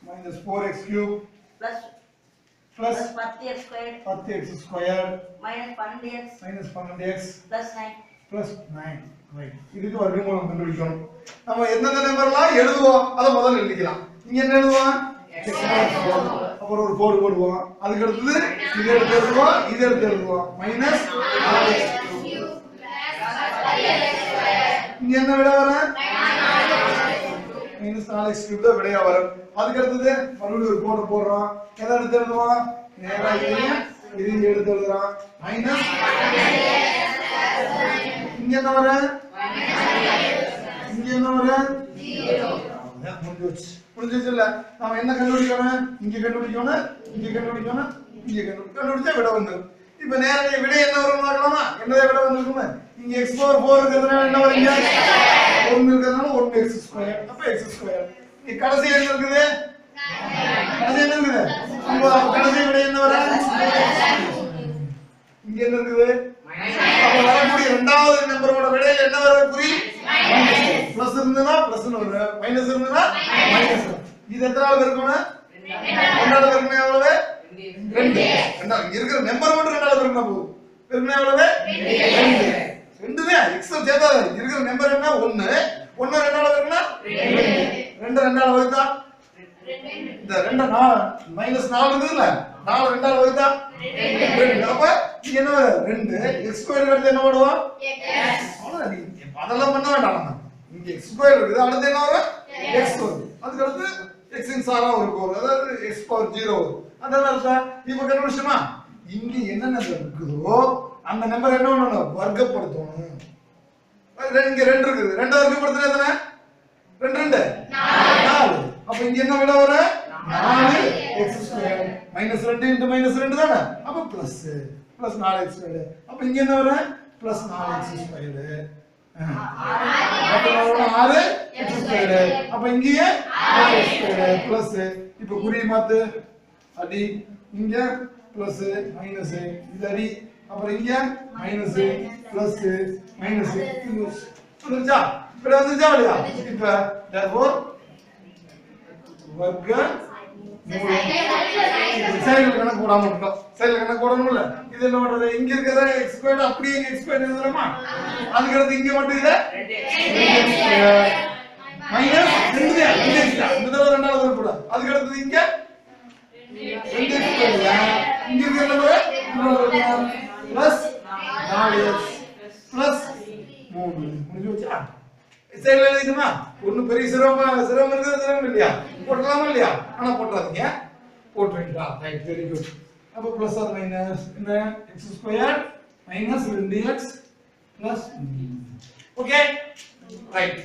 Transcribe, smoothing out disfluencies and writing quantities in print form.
minus 4x cube plus 10x squared 10x squared minus 12x plus 9 plus 9. Right. இதுக்கு வர்க்கமூலம் கண்டுபிடிக்கணும். நம்ம எந்தெந்த நம்பர்லாம் எழுதுவோம் அத முதல்ல எழுதிக்கலாம். இங்க என்ன எழுதுவோம்? அப்புறம் ஒரு கோடு போடுவோம். அதுக்கு அடுத்து இத எடுத்து எழுதுவோம், இத எடுத்து எழுதுவோம். -4x cube இங்க என்ன விடை வரும்? -4x cube தான் விடையா வரும். அதுக்கு அடுத்து மறுபடியும் ஒரு கோடு போடுறோம். எதை எடுத்து எழுதுவோம்? நேரா இதையும் எடுத்து எழுதுறோம். மைனஸ் இங்க என்ன வரும்? இங்க என்ன வரும்? 0. முடிஞ்சிருச்சுல. நாம என்ன கண்டுபிடிக்கணும்? இங்க கண்டுபிடிக்கணும், இங்க கண்டுபிடிக்கணும், இங்க கண்டுபிடிச்சா விடை வந்துரும். இப்போ நேரடியா விடை என்ன வரும் பார்க்கலாமா? என்னதே விடை வந்திருக்குமே. இங்க x/4 இருக்கிறதுனால என்ன வரும்? 1 இருக்கிறதுனால 1x². அப்ப x². இங்க கடைசி என்ன இருக்குது? கடைசி என்ன இருக்குது? அப்ப கடைசி விடை என்ன வரும்? இங்க என்ன இருக்குது? அப்ப வரக்கூடிய இரண்டாவது நம்பரோட விடையில என்ன வரும்? குறி பிளஸ் இருந்தனா பிளஸ்னு வரும், மைனஸ் இருந்தனா மைனஸ். இது எத்தனால இருக்கணும்? ரெண்டால பெருக்கணும் எவ்வளவு? 2. ரெண்டா இங்க இருக்கிற நம்பர் மட்டும் ரெண்டால பெருக்கணும் போகுது. பெருக்கணும் எவ்வளவு? 2. 2 தான் x சேர்த்தா இருக்கிற நம்பர் என்ன? 1. 1 ரெண்டால பெருக்கணும் 2. 2 ரெண்டால வகுத்தா இந்த 2 -4 இருக்குதுல, 4 ரெண்டால வகுத்தா 2. அப்ப இங்க என்ன வரும்? 2 x² எடுத்து என்ன பண்ணுவோம்? அவ்வளவுதான். நீ அதெல்லாம் பண்ண வேண்டாம். இங்க x² இருக்குது, அடுத்து என்ன வரும்? x வரும். அதுக்கு அடுத்து x இன் சாரா ஒரு கோர், அதாவது x⁴ வரும். அதான் அர்த்தம். இப்போ கண்டுபிடிச்சோமா? இங்க என்ன நம்பர் இருக்குதோ அந்த நம்பர் என்ன பண்ணணும்? வர்க்கப்படுத்தணும். இங்க 2 இருக்குது, 2 வர்க்கப்படுத்தினா எத்தனை? 2 2 4. அப்ப இங்க என்ன விட வரும்? 4x². -2 × -2 தானே? அப்ப பிளஸ் 4x². அப்ப இங்க என்ன வரும்? +4x². அப்ப இங்கேயே 4x² பிளஸ். இப்ப குறி மாத்து. அடி இங்க பிளஸ் மைனஸ், இது அடி. அப்புறம் இங்க மைனஸ் பிளஸ் மைனஸ். வந்துருச்சா? இப்படி வந்துருச்சா இல்லையா? இப்ப therefore வர்க்க சைடுல கணக்கு போடாம இருக்கோம். சைடுல கணக்கு போடணும்ல. இது என்ன பண்றது? இங்க இருக்கிற x² அப்படியே x² எழுதுறோமா? அதுக்கு அடுத்து இங்க மட்டும் இத மைனஸ் 2 தான். இந்த தடவை ரெண்டாவது வர கூடாது. அதுக்கு அடுத்து இங்க 2x². இங்க இருக்கிற நம்பர் பிளஸ் 4x பிளஸ் 3. முடிஞ்சு வச்சா? சைடுல எழுதிட்டுமா? ஒண்ணு பெரிய சிரமம் இருக்குது, சிரமம் இல்லையா? போடலாமா இல்லையா? ஆனா போட்றாதீங்க. போட்றீங்களா? Right, very good. அப்ப பிளஸ் ஆர் மைனஸ் என்ன? x² - 2x plus. Okay right.